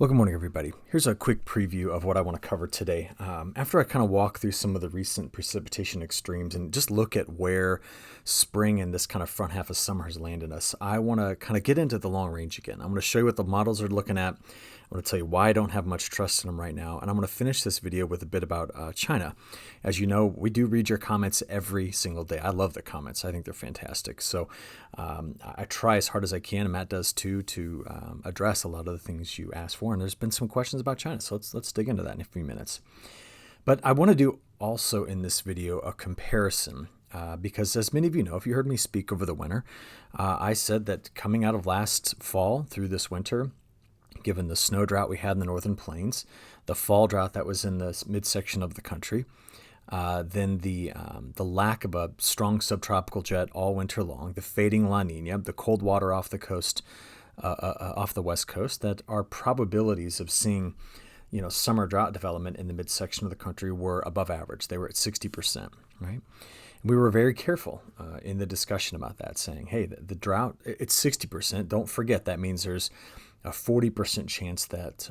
Well, good morning, everybody. Here's a quick preview of what I want to cover today. After I kind of walk through some of the recent precipitation extremes and just look at where spring and this kind of front half of summer has landed us, I want to kind of get into the long range again. I'm going to show you what the models are looking at. I'm going to tell you why I don't have much trust in them right now. And I'm going to finish this video with a bit about China. As you know, we do read your comments every single day. I love the comments. I think they're fantastic. So I try as hard as I can, and Matt does too, to address a lot of the things you asked for. And there's been some questions about China. So let's dig into that in a few minutes. But I want to do also in this video a comparison. Because as many of you know, if you heard me speak over the winter, I said that coming out of last fall through this winter, given the snow drought we had in the northern plains, the fall drought that was in the midsection of the country, then the lack of a strong subtropical jet all winter long, the fading La Nina, the cold water off the coast, off the west coast, that our probabilities of seeing, summer drought development in the midsection of the country were above average. They were at 60%, right? We were very careful in the discussion about that, saying, hey, the drought, it's 60%. Don't forget that means there's a 40% chance that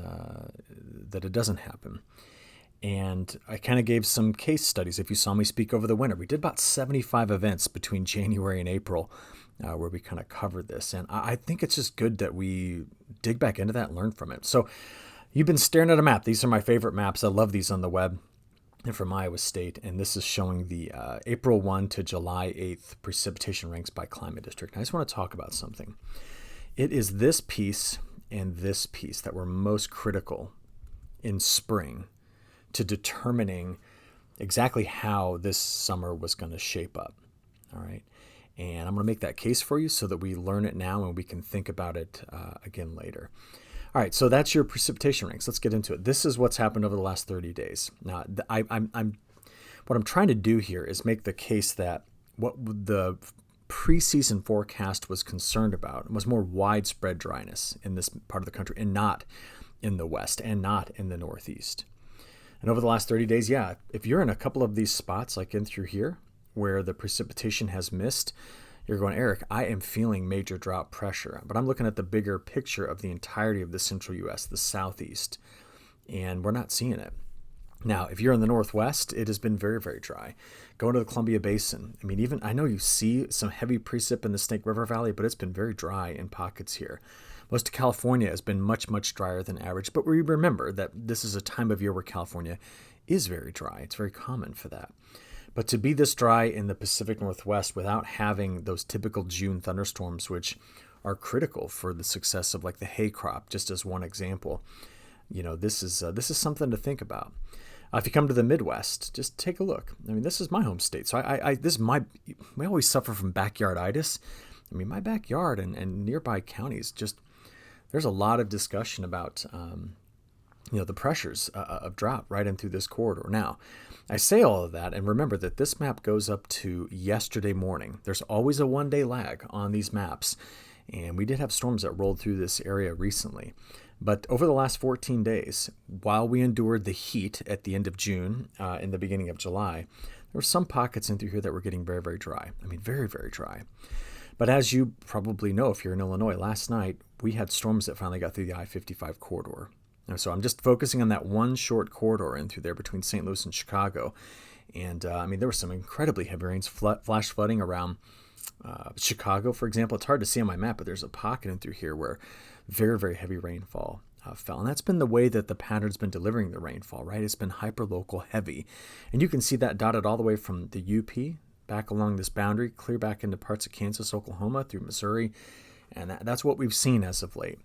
it doesn't happen. And I kind of gave some case studies. If you saw me speak over the winter, we did about 75 events between January and April where we kind of covered this. And I think it's just good that we dig back into that and learn from it. So you've been staring at a map. These are my favorite maps. I love these on the web. And from Iowa State, and this is showing the April 1 to July 8th precipitation ranks by climate district. And I just want to talk about something. It is this piece and this piece that were most critical in spring to determining exactly how this summer was going to shape up. All right. And I'm going to make that case for you so that we learn it now and we can think about it again later. All right, so that's your precipitation ranks. Let's get into it. This is what's happened over the last 30 days. Now, what I'm trying to do here is make the case that what the preseason forecast was concerned about was more widespread dryness in this part of the country and not in the west and not in the northeast. And over the last 30 days, yeah, if you're in a couple of these spots, like in through here, where the precipitation has missed, you're going, Eric, I am feeling major drought pressure, but I'm looking at the bigger picture of the entirety of the central U.S., the southeast, and we're not seeing it. Now, if you're in the northwest, it has been very, very dry. Going to the Columbia Basin, I know you see some heavy precip in the Snake River Valley, but it's been very dry in pockets here. Most of California has been much, much drier than average, but we remember that this is a time of year where California is very dry. It's very common for that. But to be this dry in the Pacific Northwest without having those typical June thunderstorms, which are critical for the success of like the hay crop, just as one example, this is something to think about. If you come to the Midwest, just take a look. This is my home state, so we always suffer from backyarditis. My backyard and nearby counties, just there's a lot of discussion about the pressures of drought right in through this corridor. Now, I say all of that, and remember that this map goes up to yesterday morning. There's always a one-day lag on these maps, and we did have storms that rolled through this area recently. But over the last 14 days, while we endured the heat at the end of June, in the beginning of July, there were some pockets in through here that were getting very, very dry. Very, very dry. But as you probably know, if you're in Illinois, last night we had storms that finally got through the I-55 corridor. And so I'm just focusing on that one short corridor in through there between St. Louis and Chicago. And there were some incredibly heavy rains, flash flooding around Chicago, for example. It's hard to see on my map, but there's a pocket in through here where very, very heavy rainfall fell. And that's been the way that the pattern's been delivering the rainfall, right? It's been hyperlocal heavy. And you can see that dotted all the way from the UP back along this boundary, clear back into parts of Kansas, Oklahoma, through Missouri. And that's what we've seen as of late.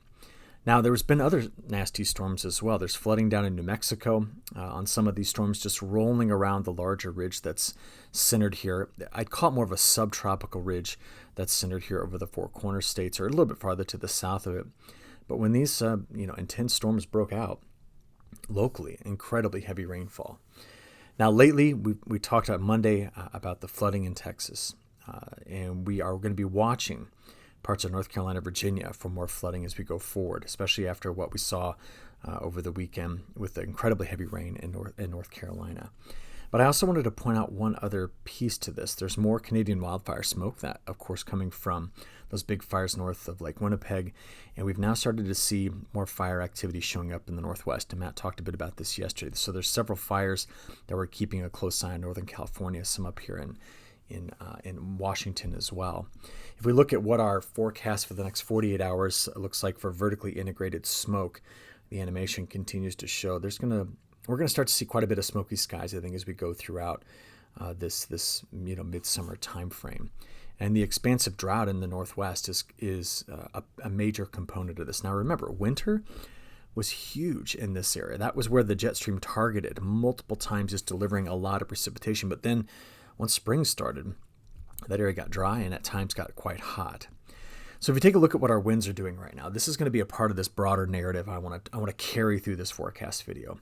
Now, there's been other nasty storms as well. There's flooding down in New Mexico on some of these storms, just rolling around the larger ridge that's centered here. I'd call it more of a subtropical ridge that's centered here over the Four Corners states, or a little bit farther to the south of it. But when these intense storms broke out locally, incredibly heavy rainfall. Now, lately, we talked about Monday about the flooding in Texas, and we are going to be watching parts of North Carolina, Virginia for more flooding as we go forward, especially after what we saw over the weekend with the incredibly heavy rain in North Carolina. But I also wanted to point out one other piece to this. There's more Canadian wildfire smoke that, of course, coming from those big fires north of Lake Winnipeg. And we've now started to see more fire activity showing up in the Northwest. And Matt talked a bit about this yesterday. So there's several fires that we're keeping a close eye on: Northern California, some up here in Washington as well. If we look at what our forecast for the next 48 hours looks like for vertically integrated smoke, the animation continues to show we're going to start to see quite a bit of smoky skies, I think, as we go throughout this midsummer time frame. And the expansive drought in the Northwest is a major component of this. Now remember, winter was huge in this area. That was where the jet stream targeted multiple times, just delivering a lot of precipitation. But then once spring started, that area got dry and at times got quite hot. So if you take a look at what our winds are doing right now, this is going to be a part of this broader narrative I want to carry through this forecast video.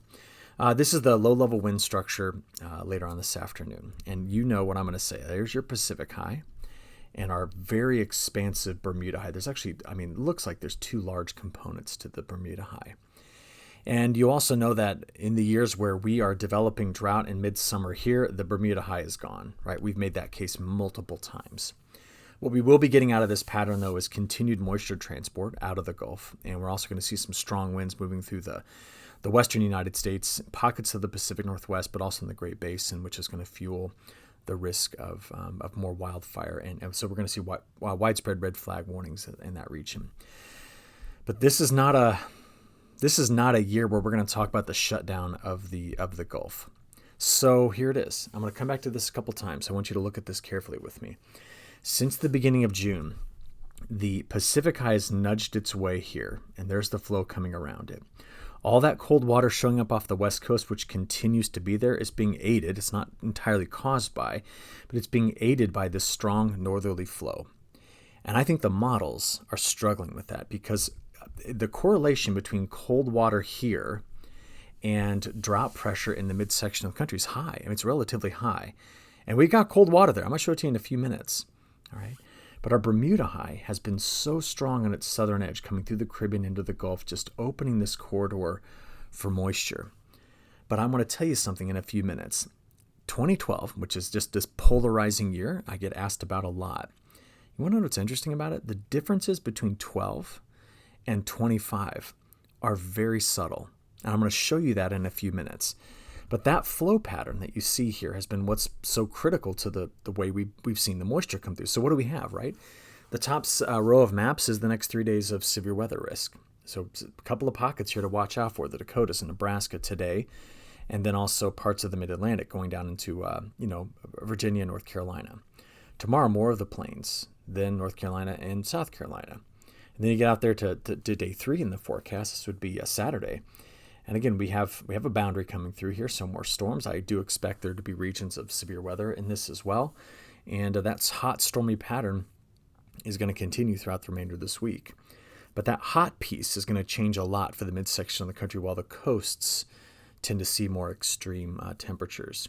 This is the low-level wind structure later on this afternoon. And you know what I'm going to say. There's your Pacific high and our very expansive Bermuda high. There's actually, it looks like there's two large components to the Bermuda high. And you also know that in the years where we are developing drought in midsummer here, the Bermuda high is gone, right? We've made that case multiple times. What we will be getting out of this pattern, though, is continued moisture transport out of the Gulf. And we're also going to see some strong winds moving through the western United States, pockets of the Pacific Northwest, but also in the Great Basin, which is going to fuel the risk of more wildfire. And so we're going to see widespread red flag warnings in that region. But this is not a year where we're going to talk about the shutdown of the Gulf. So here it is. I'm going to come back to this a couple times. I want you to look at this carefully with me. Since the beginning of June, the Pacific high has nudged its way here, and there's the flow coming around it. All that cold water showing up off the west coast, which continues to be there, is being aided. It's not entirely caused by, but it's being aided by this strong northerly flow. And I think the models are struggling with that because the correlation between cold water here and drought pressure in the midsection of the country is high. It's relatively high. And we got cold water there. I'm going to show it to you in a few minutes. All right. But our Bermuda high has been so strong on its southern edge, coming through the Caribbean into the Gulf, just opening this corridor for moisture. But I'm going to tell you something in a few minutes. 2012, which is just this polarizing year, I get asked about a lot. You want to know what's interesting about it? The differences between 12 and 25 are very subtle. And I'm going to show you that in a few minutes. But that flow pattern that you see here has been what's so critical to the way we've seen the moisture come through. So what do we have, right? The top row of maps is the next 3 days of severe weather risk. So a couple of pockets here to watch out for: the Dakotas and Nebraska today, and then also parts of the Mid-Atlantic going down into Virginia, North Carolina. Tomorrow, more of the plains, then North Carolina and South Carolina. And then you get out there to day 3 in the forecast. This would be a Saturday. And again, we have a boundary coming through here, so more storms. I do expect there to be regions of severe weather in this as well. And that hot, stormy pattern is going to continue throughout the remainder of this week. But that hot piece is going to change a lot for the midsection of the country, while the coasts tend to see more extreme temperatures.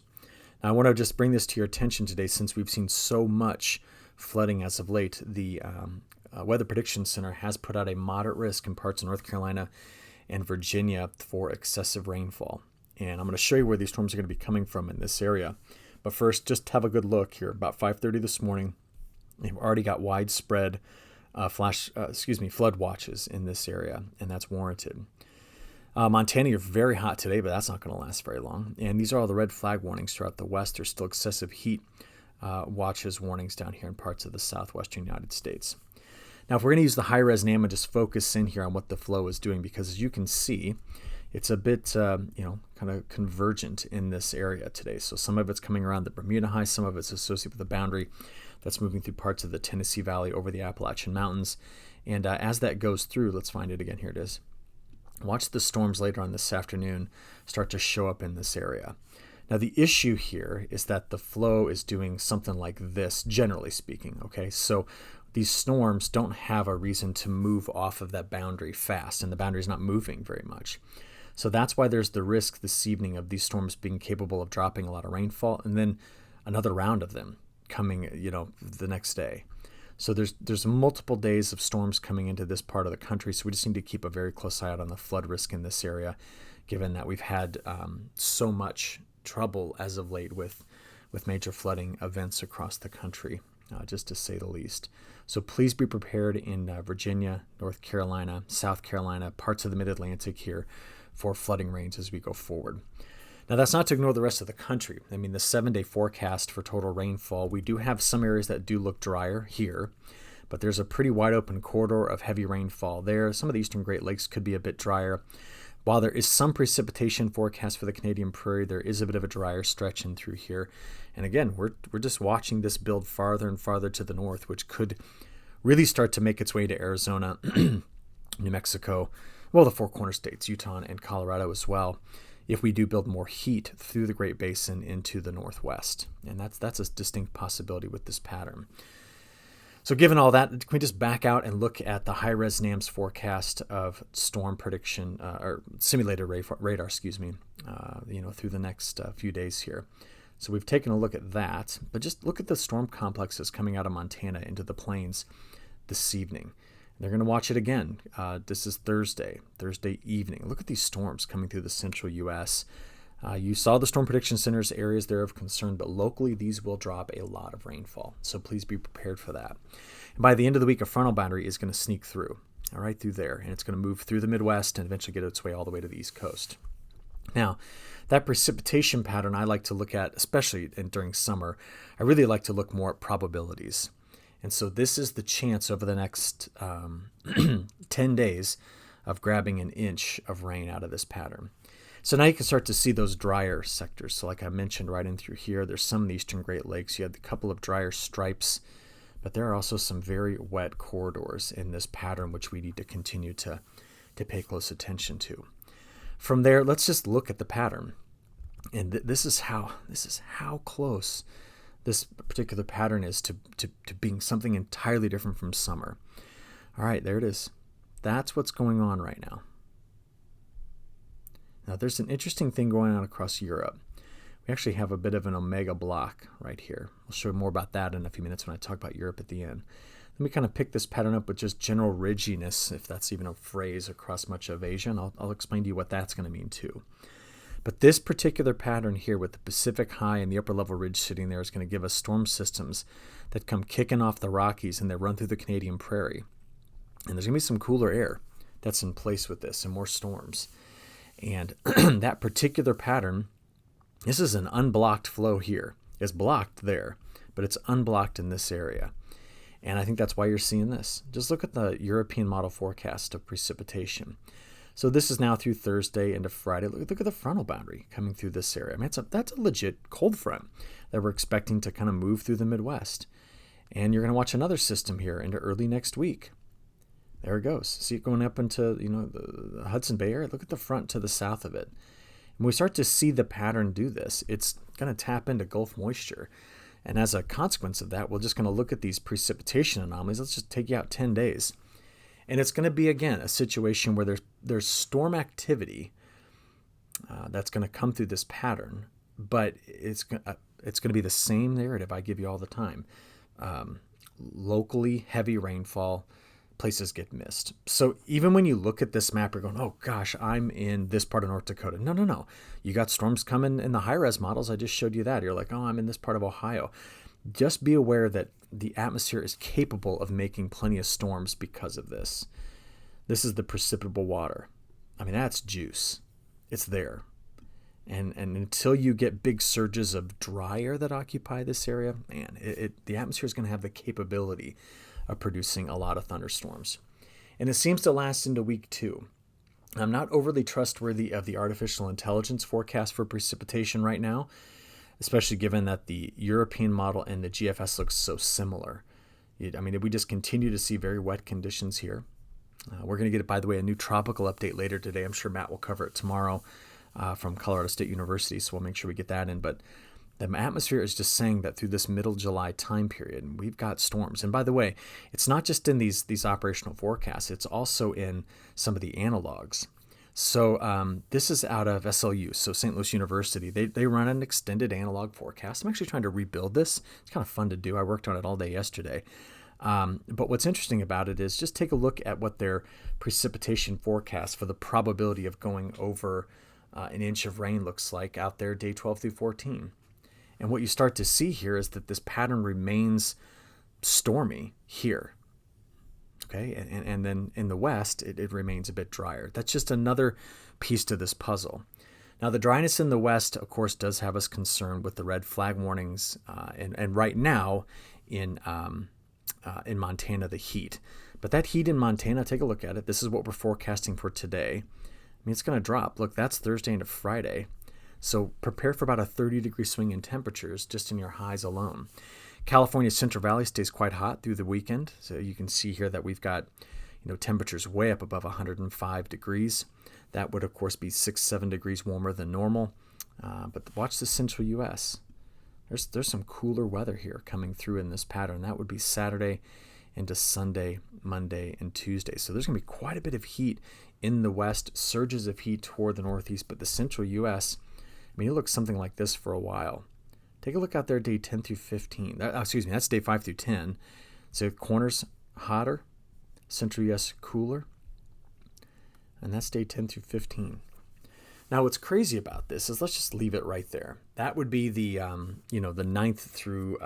Now, I want to just bring this to your attention today, since we've seen so much flooding as of late. The Weather Prediction Center has put out a moderate risk in parts of North Carolina and Virginia for excessive rainfall. And I'm going to show you where these storms are going to be coming from in this area. But first, just have a good look here. About 5:30 this morning, we've already got widespread flood watches in this area, and that's warranted. Montana, you're very hot today, but that's not going to last very long. And these are all the red flag warnings throughout the west. There's still excessive heat watches, warnings down here in parts of the southwestern United States. Now, if we're going to use the high-res NAM and just focus in here on what the flow is doing, because as you can see, it's a bit, kind of convergent in this area today. So some of it's coming around the Bermuda high, some of it's associated with the boundary that's moving through parts of the Tennessee Valley over the Appalachian Mountains. And as that goes through, let's find it again. Here it is. Watch the storms later on this afternoon start to show up in this area. Now, the issue here is that the flow is doing something like this, generally speaking, okay? So these storms don't have a reason to move off of that boundary fast, and the boundary is not moving very much. So that's why there's the risk this evening of these storms being capable of dropping a lot of rainfall, and then another round of them coming, the next day. So there's multiple days of storms coming into this part of the country, so we just need to keep a very close eye out on the flood risk in this area, given that we've had so much trouble as of late with major flooding events across the country. just to say the least. So please be prepared in Virginia, North Carolina, South Carolina, parts of the mid-Atlantic here for flooding rains as we go forward. Now, that's not to ignore the rest of the country. I mean, the 7-day forecast for total rainfall, we do have some areas that do look drier here, but there's a pretty wide open corridor of heavy rainfall there. Some of the eastern Great Lakes could be a bit drier. While there is some precipitation forecast for the Canadian Prairie, there is a bit of a drier stretch in through here. And again, we're just watching this build farther and farther to the north, which could really start to make its way to Arizona, New Mexico, well, the Four Corner states, Utah and Colorado as well, if we do build more heat through the Great Basin into the northwest. And that's a distinct possibility with this pattern. So given all that, can we just back out and look at the high-res NAMS forecast of storm prediction, or simulated radar, through the next few days here. So we've taken a look at that, but just look at the storm complexes coming out of Montana into the plains this evening. They're going to watch it again. This is Thursday evening. Look at these storms coming through the central U.S. You saw the Storm Prediction Center's areas there of concern, but locally these will drop a lot of rainfall. So please be prepared for that. And by the end of the week, a frontal boundary is going to sneak through, all right, through there. And it's going to move through the Midwest and eventually get its way all the way to the East Coast. Now, that precipitation pattern I like to look at, especially during summer, I really like to look more at probabilities. And so this is the chance over the next 10 days of grabbing an inch of rain out of this pattern. So now you can start to see those drier sectors. So like I mentioned right in through here, there's some in the eastern Great Lakes. You have a couple of drier stripes, but there are also some very wet corridors in this pattern, which we need to continue to pay close attention to. From there, let's just look at the pattern. And this is how close this particular pattern is to being something entirely different from summer. All right, there it is. That's what's going on right now. Now, there's an interesting thing going on across Europe. We actually have a bit of an omega block right here. I'll show you more about that in a few minutes when I talk about Europe at the end. Let me kind of pick this pattern up with just general ridginess, if that's even a phrase, across much of Asia, and I'll explain to you what that's going to mean too. But this particular pattern here with the Pacific High and the upper level ridge sitting there is going to give us storm systems that come kicking off the Rockies and they run through the Canadian Prairie. And there's going to be some cooler air that's in place with this and more storms. And that particular pattern, this is an unblocked flow here. It's blocked there, but it's unblocked in this area. And I think that's why you're seeing this. Just look at the European model forecast of precipitation. So this is now through Thursday into Friday. Look at the frontal boundary coming through this area. I mean, that's a legit cold front that we're expecting to kind of move through the Midwest. And you're going to watch another system here into early next week. There it goes. See it going up into the Hudson Bay area. Look at the front to the south of it. When we start to see the pattern do this, it's going to tap into Gulf moisture. And as a consequence of that, we're just going to look at these precipitation anomalies. Let's just take you out 10 days. And it's going to be, again, a situation where there's storm activity that's going to come through this pattern, but it's going to be the same narrative I give you all the time. Locally heavy rainfall, places get missed. So even when you look at this map, you're going, oh gosh, I'm in this part of North Dakota. No. You got storms coming in the high-res models. I just showed you that. You're like, oh, I'm in this part of Ohio. Just be aware that the atmosphere is capable of making plenty of storms because of this. This is the precipitable water. I mean, that's juice. It's there. And until you get big surges of dry air that occupy this area, man, the atmosphere is going to have the capability of producing a lot of thunderstorms. And it seems to last into week 2. I'm not overly trustworthy of the artificial intelligence forecast for precipitation right now, especially given that the European model and the GFS looks so similar. I mean, we just continue to see very wet conditions here. We're going to get, by the way, a new tropical update later today. I'm sure Matt will cover it tomorrow from Colorado State University, so we'll make sure we get that in. But the atmosphere is just saying that through this middle July time period, we've got storms. And by the way, it's not just in these operational forecasts. It's also in some of the analogs. So this is out of SLU, so St. Louis University. They run an extended analog forecast. I'm actually trying to rebuild this. It's kind of fun to do. I worked on it all day yesterday. But what's interesting about it is just take a look at what their precipitation forecast for the probability of going over an inch of rain looks like out there day 12 through 14. And what you start to see here is that this pattern remains stormy here. Okay, and then in the west, it remains a bit drier. That's just another piece to this puzzle. Now, the dryness in the west, of course, does have us concerned with the red flag warnings, and right now in Montana, the heat. But that heat in Montana, take a look at it. This is what we're forecasting for today. I mean, it's going to drop. Look, that's Thursday into Friday. So prepare for about a 30-degree swing in temperatures just in your highs alone. California's Central Valley stays quite hot through the weekend. So you can see here that we've got, temperatures way up above 105 degrees. That would, of course, be 6-7 degrees warmer than normal. But watch the central U.S. There's some cooler weather here coming through in this pattern. That would be Saturday into Sunday, Monday, and Tuesday. So there's going to be quite a bit of heat in the west, surges of heat toward the northeast. But the central U.S., I mean, it looks something like this for a while. Take a look out there, day 10 through 15. That's day 5 through 10. So corners hotter, central U.S. cooler, and that's day 10 through 15. Now, what's crazy about this is let's just leave it right there. That would be the the 9th through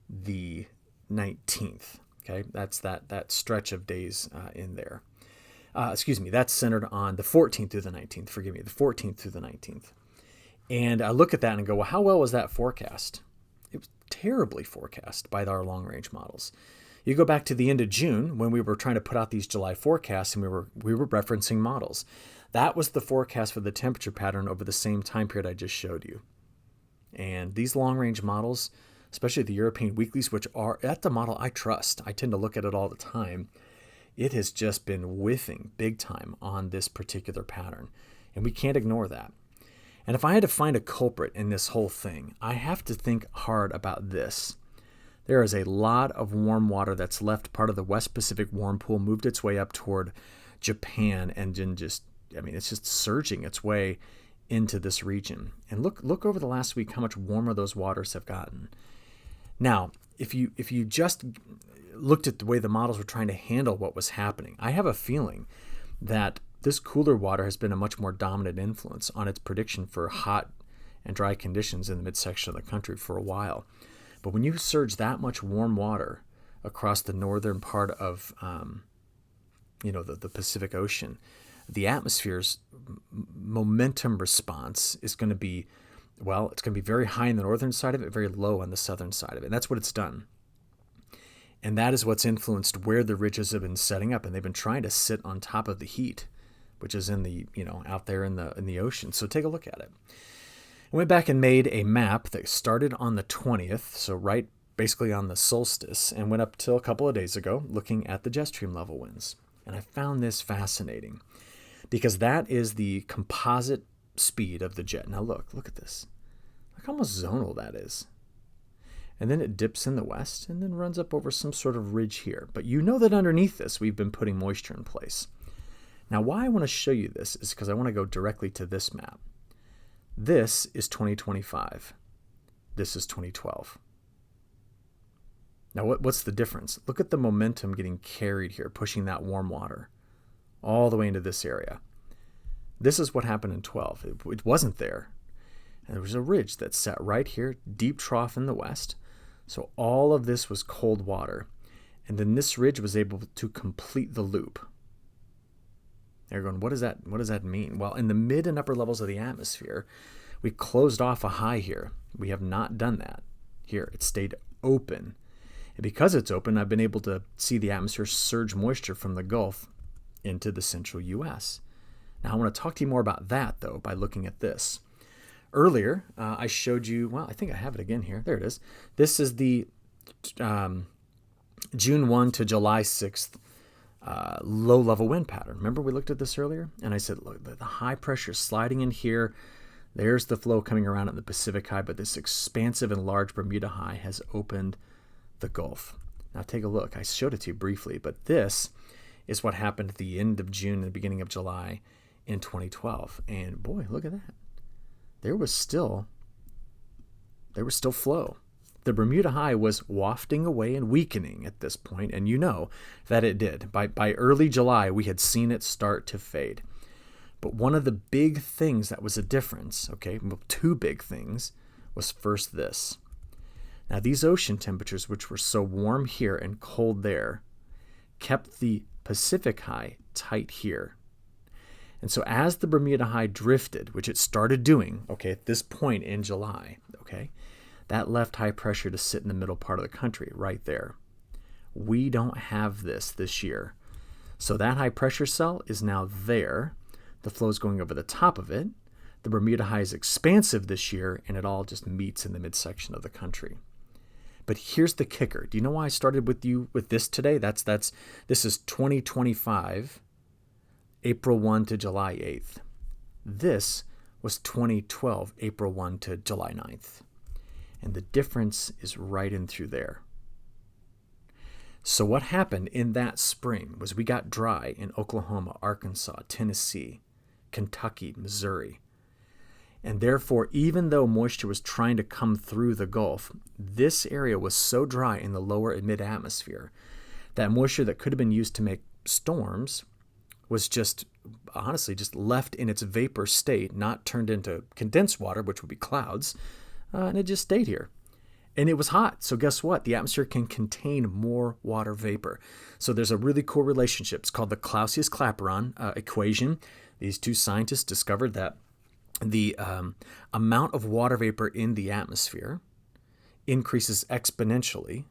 the 19th. Okay, that's that stretch of days in there. That's centered on the 14th through the 19th. Forgive me, the 14th through the 19th. And I look at that and go, well, how well was that forecast? It was terribly forecast by our long-range models. You go back to the end of June when we were trying to put out these July forecasts, and we were referencing models. That was the forecast for the temperature pattern over the same time period I just showed you. And these long-range models, especially the European weeklies, which are at the model I trust, I tend to look at it all the time, it has just been whiffing big time on this particular pattern. And we can't ignore that. And if I had to find a culprit in this whole thing, I have to think hard about this. There is a lot of warm water that's left part of the West Pacific warm pool, moved its way up toward Japan, and then it's just surging its way into this region. And look over the last week how much warmer those waters have gotten. Now, if you just looked at the way the models were trying to handle what was happening, I have a feeling that this cooler water has been a much more dominant influence on its prediction for hot and dry conditions in the midsection of the country for a while. But when you surge that much warm water across the northern part of the Pacific Ocean, the atmosphere's momentum response is going to be, it's going to be very high on the northern side of it, very low on the southern side of it. And that's what it's done. And that is what's influenced where the ridges have been setting up. And they've been trying to sit on top of the heat, which is in the, out there in the ocean. So take a look at it. I went back and made a map that started on the 20th, so right basically on the solstice, and went up till a couple of days ago looking at the jet stream level winds. And I found this fascinating because that is the composite speed of the jet. Now look at this. Look how much zonal that is. And then it dips in the west and then runs up over some sort of ridge here. But you know that underneath this, we've been putting moisture in place. Now, why I want to show you this is because I want to go directly to this map. This is 2025. This is 2012. Now, what's the difference? Look at the momentum getting carried here, pushing that warm water all the way into this area. This is what happened in 12. It wasn't there. And there was a ridge that sat right here, deep trough in the west. So all of this was cold water. And then this ridge was able to complete the loop. They're going, what does that mean? Well, in the mid and upper levels of the atmosphere, we closed off a high here. We have not done that here. It stayed open. And because it's open, I've been able to see the atmosphere surge moisture from the Gulf into the central U.S. Now, I want to talk to you more about that, though, by looking at this. Earlier, I showed you, I think I have it again here. There it is. This is the June 1 to July 6th low-level wind pattern. Remember we looked at this earlier? And I said, look, the high pressure is sliding in here. There's the flow coming around in the Pacific high, but this expansive and large Bermuda high has opened the Gulf. Now take a look. I showed it to you briefly, but this is what happened at the end of June and the beginning of July in 2012. And boy, look at that. There was still flow. The Bermuda high was wafting away and weakening at this point, and you know that it did. By early July, we had seen it start to fade. But one of the big things that was a difference, two big things, was first this. Now, these ocean temperatures, which were so warm here and cold there, kept the Pacific high tight here. And so as the Bermuda high drifted, which it started doing, okay, at this point in July, okay, that left high pressure to sit in the middle part of the country right there. We don't have this year. So that high pressure cell is now there. The flow is going over the top of it. The Bermuda high is expansive this year, and it all just meets in the midsection of the country. But here's the kicker. Do you know why I started with you with this today? This is 2025, April 1 to July 8th. This was 2012, April 1 to July 9th. And the difference is right in through there. So what happened in that spring was we got dry in Oklahoma, Arkansas, Tennessee, Kentucky, Missouri. And therefore, even though moisture was trying to come through the Gulf, this area was so dry in the lower and mid-atmosphere that moisture that could have been used to make storms was just, honestly, just left in its vapor state, not turned into condensed water, which would be clouds, and it just stayed here. And it was hot. So guess what? The atmosphere can contain more water vapor. So there's a really cool relationship. It's called the Clausius-Clapeyron equation. These two scientists discovered that the amount of water vapor in the atmosphere increases exponentially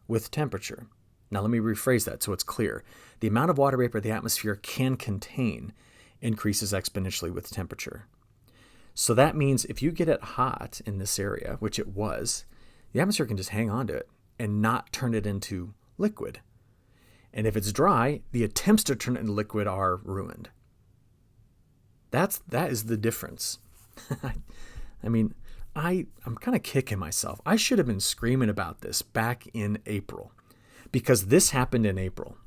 with temperature. Now let me rephrase that so it's clear. The amount of water vapor the atmosphere can contain increases exponentially with temperature. So that means if you get it hot in this area, which it was, the atmosphere can just hang on to it and not turn it into liquid. And if it's dry, the attempts to turn it into liquid are ruined. That is the difference. I mean, I'm kind of kicking myself. I should have been screaming about this back in April, because this happened in April,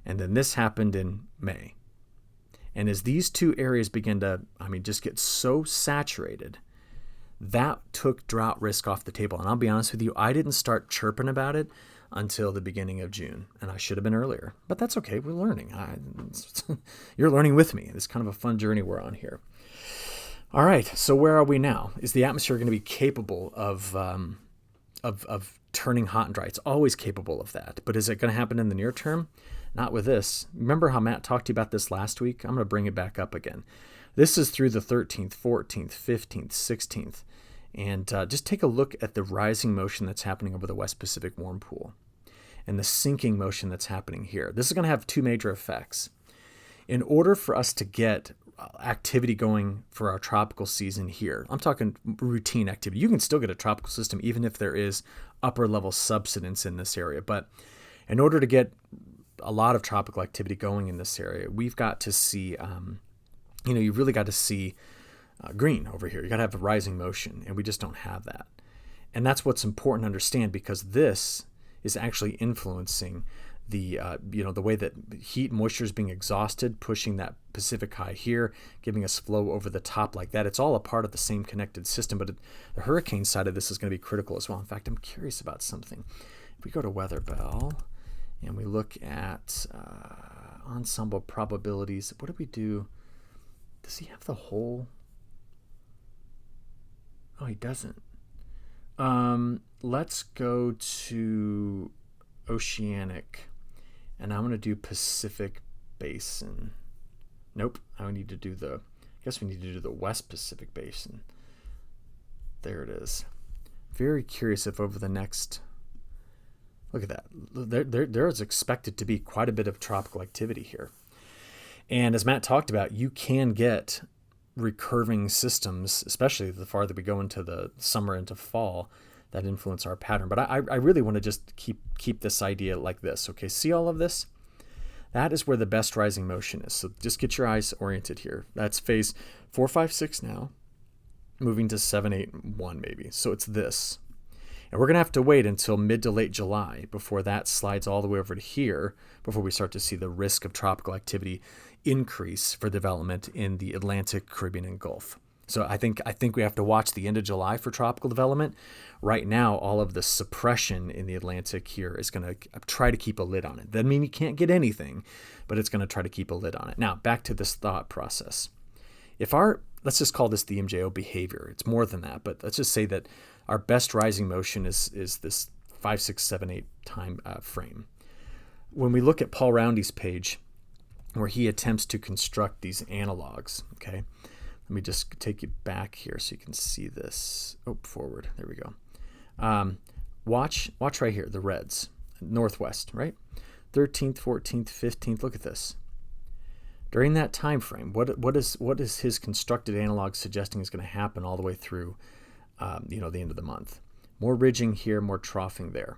and then this happened in May. And as these two areas begin to, just get so saturated, that took drought risk off the table. And I'll be honest with you, I didn't start chirping about it until the beginning of June, and I should have been earlier. But that's okay. We're learning. You're learning with me. It's kind of a fun journey we're on here. All right. So where are we now? Is the atmosphere going to be capable of turning hot and dry? It's always capable of that. But is it going to happen in the near term? Not with this. Remember how Matt talked to you about this last week? I'm going to bring it back up again. This is through the 13th, 14th, 15th, 16th. And just take a look at the rising motion that's happening over the West Pacific warm pool and the sinking motion that's happening here. This is going to have two major effects. In order for us to get activity going for our tropical season here, I'm talking routine activity. You can still get a tropical system even if there is upper level subsidence in this area. But in order to get a lot of tropical activity going in this area, we've got to see, you've really got to see green over here. You got to have a rising motion, and we just don't have that. And that's what's important to understand, because this is actually influencing the way that heat and moisture is being exhausted, pushing that Pacific high here, giving us flow over the top like that. It's all a part of the same connected system, but the hurricane side of this is going to be critical as well. In fact, I'm curious about something. If we go to Weather Bell and we look at ensemble probabilities, what do we do? Does he have the whole? Oh, he doesn't. Let's go to oceanic, and I'm going to do Pacific Basin. Nope, I need to do I guess we need to do the West Pacific Basin. There it is. Very curious if over the next, look at that. There is expected to be quite a bit of tropical activity here. And as Matt talked about, you can get recurving systems, especially the farther we go into the summer into fall, that influence our pattern. But I really want to just keep this idea like this. Okay, see all of this? That is where the best rising motion is. So just get your eyes oriented here. That's phase 4, 5, 6 now, moving to 7, 8, 1 maybe. So it's this. And we're going to have to wait until mid to late July before that slides all the way over to here, before we start to see the risk of tropical activity increase for development in the Atlantic, Caribbean, and Gulf. So I think we have to watch the end of July for tropical development. Right now, all of the suppression in the Atlantic here is going to try to keep a lid on it. Doesn't mean you can't get anything, but it's going to try to keep a lid on it. Now, back to this thought process. Let's just call this the MJO behavior. It's more than that, but let's just say that our best rising motion is this 5, 6, 7, 8 time frame. When we look at Paul Roundy's page, where he attempts to construct these analogs, okay, let me just take you back here so you can see this. Oh, forward. There we go. Watch right here, the reds, northwest, right? 13th, 14th, 15th. Look at this. During that time frame, what is his constructed analog suggesting is going to happen all the way through, the end of the month? More ridging here, more troughing there.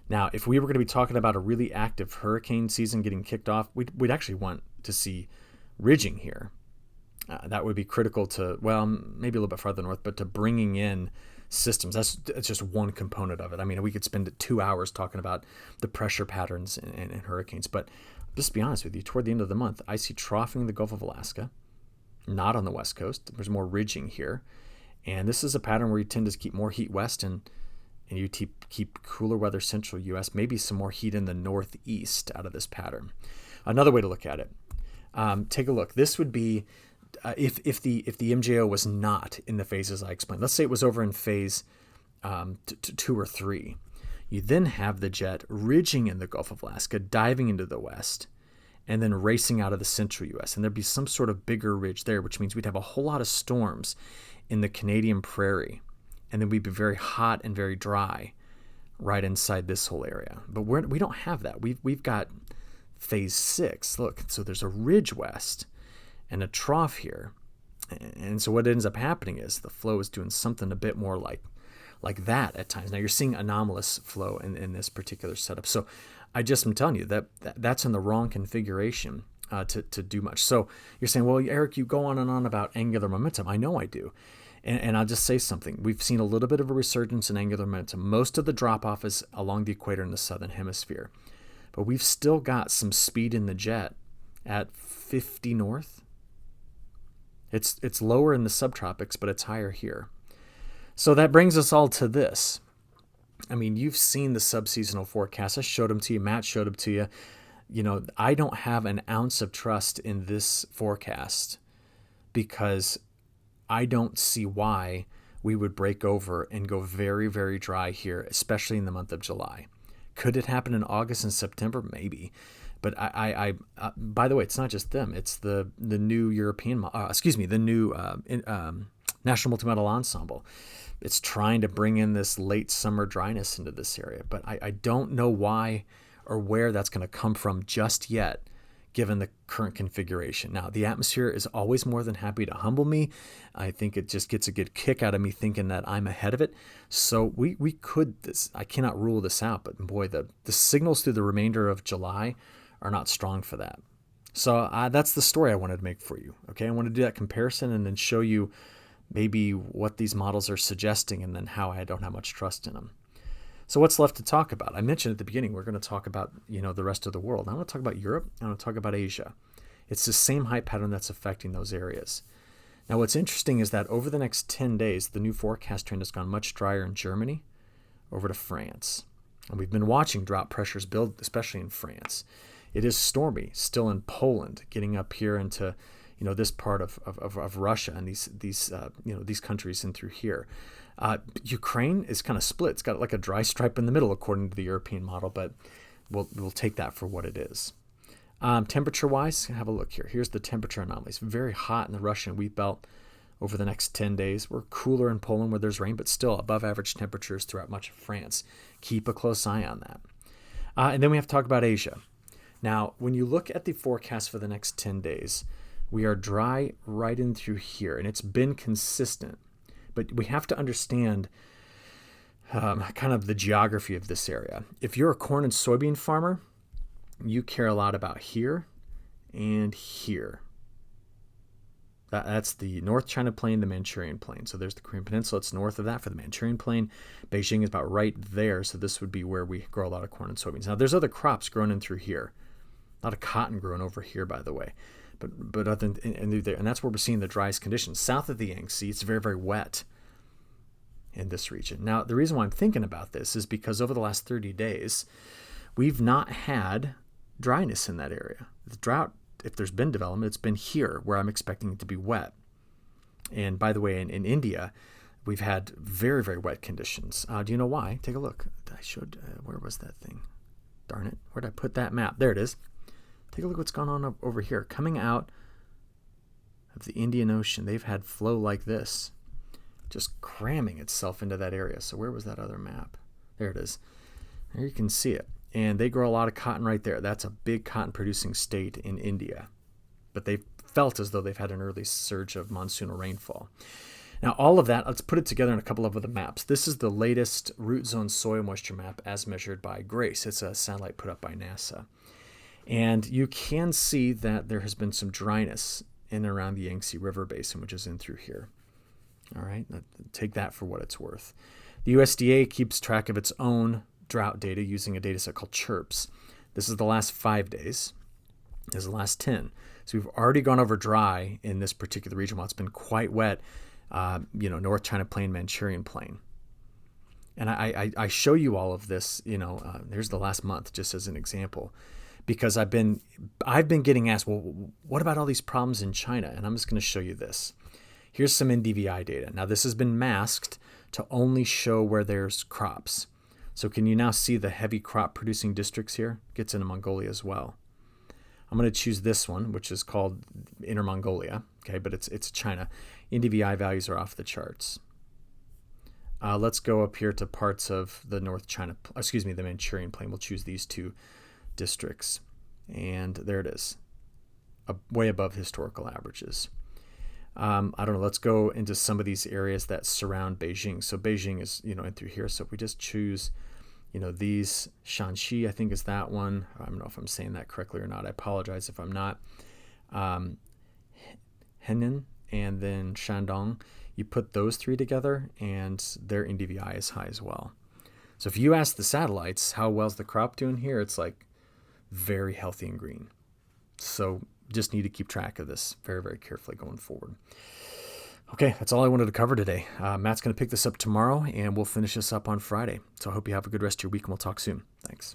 Now, if we were going to be talking about a really active hurricane season getting kicked off, we'd actually want to see ridging here. That would be critical to, well, maybe a little bit farther north, but to bringing in systems. That's just one component of it. I mean, we could spend 2 hours talking about the pressure patterns in hurricanes, but just to be honest with you, toward the end of the month, I see troughing in the Gulf of Alaska, not on the West Coast. There's more ridging here. And this is a pattern where you tend to keep more heat west and you keep cooler weather central U.S., maybe some more heat in the northeast out of this pattern. Another way to look at it, take a look. This would be if the MJO was not in the phases I explained. Let's say it was over in phase 2 or 3. You then have the jet ridging in the Gulf of Alaska, diving into the west, and then racing out of the central U.S. And there'd be some sort of bigger ridge there, which means we'd have a whole lot of storms in the Canadian prairie. And then we'd be very hot and very dry right inside this whole area. But we don't have that. We've got phase 6. Look, so there's a ridge west and a trough here. And so what ends up happening is the flow is doing something a bit more like that at times. Now you're seeing anomalous flow in this particular setup. So I'm telling you that's in the wrong configuration to do much. So you're saying, well, Eric, you go on and on about angular momentum. I know I do. And I'll just say something. We've seen a little bit of a resurgence in angular momentum. Most of the drop-off is along the equator in the southern hemisphere. But we've still got some speed in the jet at 50 north. It's lower in the subtropics, but it's higher here. So that brings us all to this. I mean, you've seen the subseasonal forecast. I showed them to you. Matt showed them to you. I don't have an ounce of trust in this forecast because I don't see why we would break over and go very, very dry here, especially in the month of July. Could it happen in August and September? Maybe. But I by the way, it's not just them. It's the new the new National Multi-Model Ensemble. It's trying to bring in this late summer dryness into this area. But I don't know why or where that's going to come from just yet, given the current configuration. Now, the atmosphere is always more than happy to humble me. I think it just gets a good kick out of me thinking that I'm ahead of it. So we could, I cannot rule this out, but boy, the signals through the remainder of July are not strong for that. So that's the story I wanted to make for you. Okay, I want to do that comparison and then show you maybe what these models are suggesting and then how I don't have much trust in them. So what's left to talk about? I mentioned at the beginning, we're going to talk about, the rest of the world. I want to talk about Europe. I want to talk about Asia. It's the same height pattern that's affecting those areas. Now, what's interesting is that over the next 10 days, the new forecast trend has gone much drier in Germany over to France. And we've been watching drought pressures build, especially in France. It is stormy still in Poland, getting up here into, this part of Russia and these countries in through here. Ukraine is kind of split. It's got like a dry stripe in the middle, according to the European model, but we'll take that for what it is. Temperature-wise, have a look here. Here's the temperature anomalies. Very hot in the Russian wheat belt over the next 10 days. We're cooler in Poland where there's rain, but still above average temperatures throughout much of France. Keep a close eye on that. And then we have to talk about Asia. Now, when you look at the forecast for the next 10 days, we are dry right in through here, and it's been consistent. But we have to understand kind of the geography of this area. If you're a corn and soybean farmer, you care a lot about here and here. That's the North China Plain, the Manchurian Plain. So there's the Korean Peninsula. It's north of that for the Manchurian Plain. Beijing is about right there. So this would be where we grow a lot of corn and soybeans. Now, there's other crops grown in through here. A lot of cotton grown over here, by the way. But other than and that's where we're seeing the driest conditions. South of the Yangtze, it's very, very wet in this region. Now, the reason why I'm thinking about this is because over the last 30 days, we've not had dryness in that area. The drought, if there's been development, it's been here where I'm expecting it to be wet. And by the way, in India, we've had very, very wet conditions. Do you know why? Take a look. I showed, where was that thing? Darn it. Where'd I put that map? There it is. Take a look what's going on over here. Coming out of the Indian Ocean, they've had flow like this, just cramming itself into that area. So where was that other map? There it is. There you can see it. And they grow a lot of cotton right there. That's a big cotton producing state in India. But they've felt as though they've had an early surge of monsoonal rainfall. Now, all of that, let's put it together in a couple of other maps. This is the latest root zone soil moisture map as measured by GRACE. It's a satellite put up by NASA. And you can see that there has been some dryness in and around the Yangtze River Basin, which is in through here. All right, take that for what it's worth. The USDA keeps track of its own drought data using a data set called CHIRPS. This is the last 5 days. This is the last 10. So we've already gone over dry in this particular region while it's been quite wet, North China Plain, Manchurian Plain. And I show you all of this, here's the last month just as an example, because I've been getting asked, well, what about all these problems in China? And I'm just going to show you this. Here's some NDVI data. Now this has been masked to only show where there's crops. So can you now see the heavy crop producing districts here? Gets into Mongolia as well. I'm going to choose this one, which is called Inner Mongolia. Okay, but it's China. NDVI values are off the charts. Let's go up here to parts of the the Manchurian Plain. We'll choose these two districts. And there it is, way above historical averages. I don't know, let's go into some of these areas that surround Beijing. So Beijing is, in through here. So if we just choose, these, Shanxi, I think is that one. I don't know if I'm saying that correctly or not. I apologize if I'm not. Henan and then Shandong, you put those three together and their NDVI is high as well. So if you ask the satellites, how well's the crop doing here? It's like very healthy and green. So just need to keep track of this very, very carefully going forward. Okay, that's all I wanted to cover today. Matt's going to pick this up tomorrow, and we'll finish this up on Friday. So I hope you have a good rest of your week, and we'll talk soon. Thanks.